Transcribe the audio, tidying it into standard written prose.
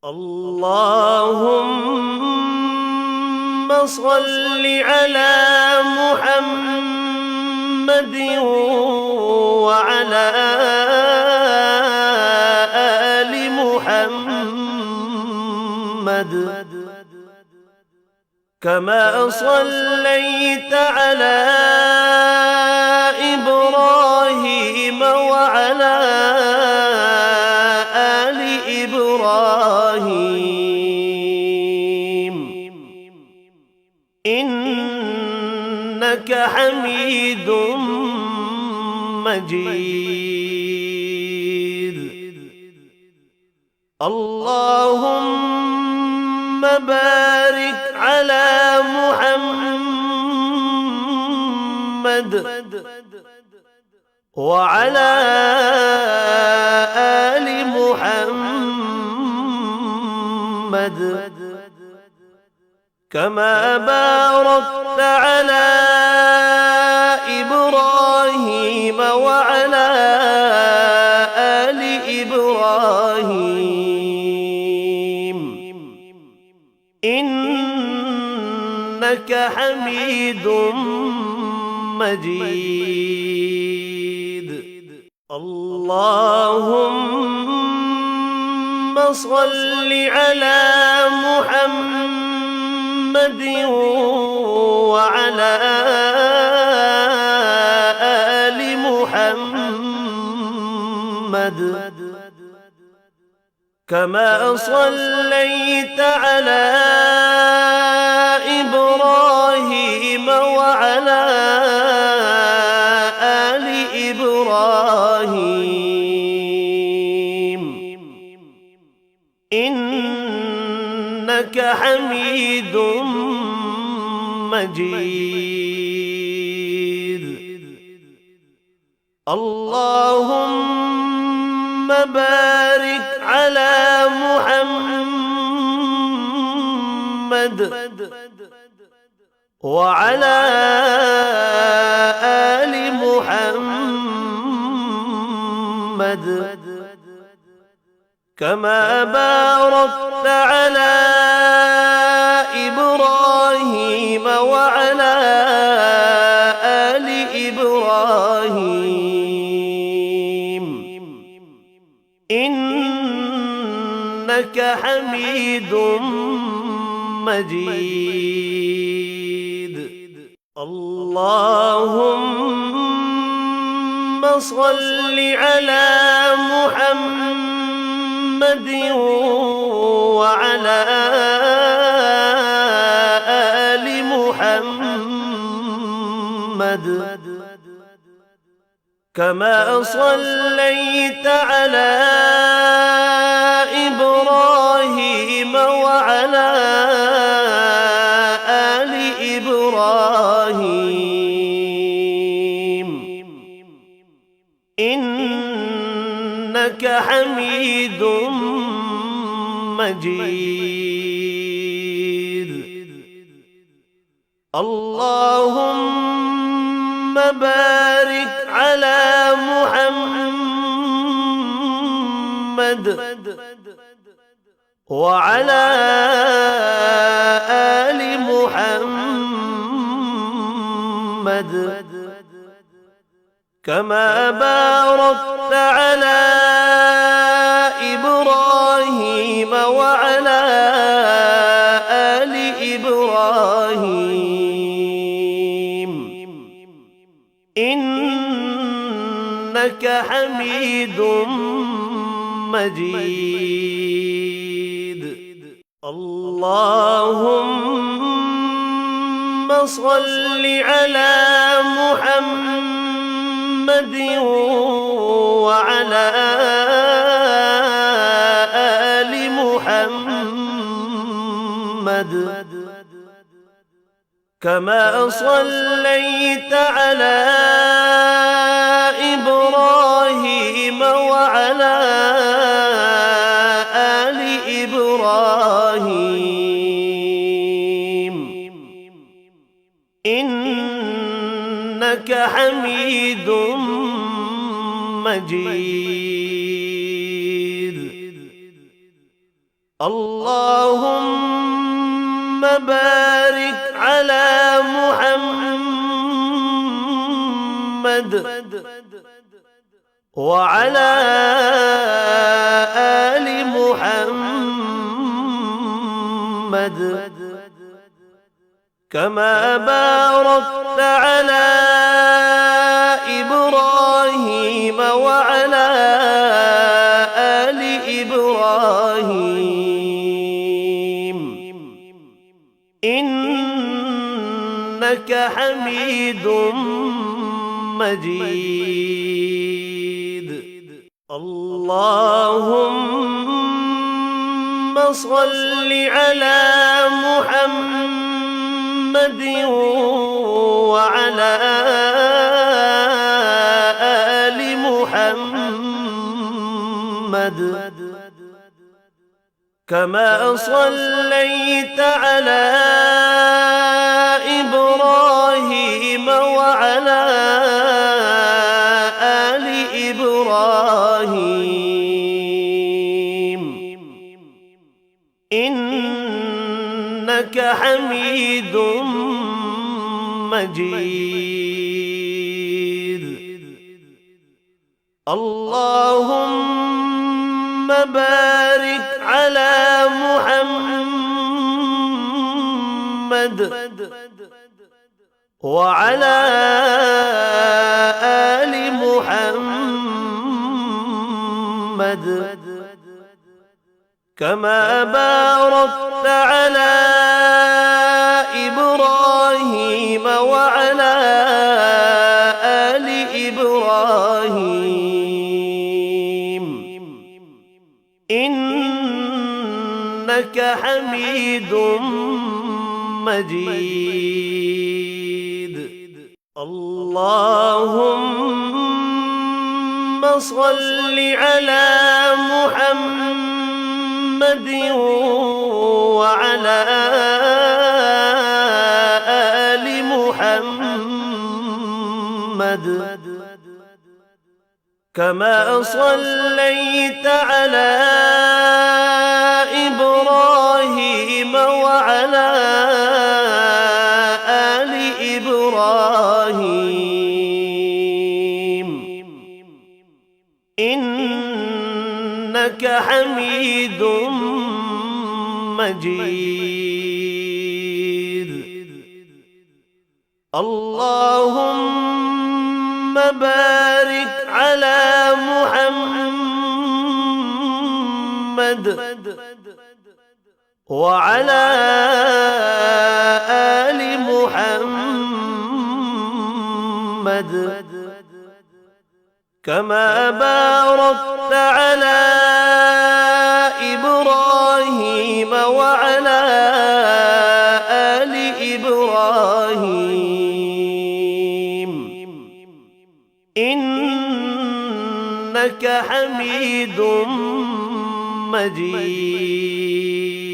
اللهم صل على محمد وعلى آل محمد كما صليت على إبراهيم وعلى آل إبراهيم إنك حميد مجيد. اللهم بارك على محمد وعلى آل محمد كما باركت على إبراهيم وعلى آل إبراهيم إنك حميد مجيد. اللهم صل على محمد وعلى آل محمد كما صليت على إبراهيم وعلى آل إبراهيم إنك حميد مجيد. اللهم بارك على محمد وعلى آل محمد كما باركت على إبراهيم وعلى آل إبراهيم إنك حميد مجيد. اللهم صل على محمد وعلى آل محمد كما صليت على إبراهيم وعلى آل إبراهيم إنك حميد مجيد. اللهم بارك على محمد وعلى آل محمد كما باركت على إبراهيم وعلى آل إبراهيم إنك حميد مجيد. اللهم صل على محمد وعلى آل محمد كما صليت على إبراهيم وعلى آل إبراهيم إنك حميد مجيد. اللهم بارك على محمد وعلى آل محمد كما باركت على إبراهيم وعلى آل إبراهيم إنك حميد مجيد. اللهم صل على محمد وعلى آل محمد كما صليت على إبراهيم وعلى آل إبراهيم إنك حميد مجيد. اللهم بارك على محمد وعلى آل محمد كما باركت على إبراهيم وعلى آل إبراهيم إنك حميد مجيد. اللهم صل على محمد وعلى آل محمد كما صليت على إبراهيم وعلى آل إبراهيم إنك حميد مجيد. اللهم بارك على محمد وعلى آل محمد كما باركت على إبراهيم وعلى آل إبراهيم إنك حميد مجيد.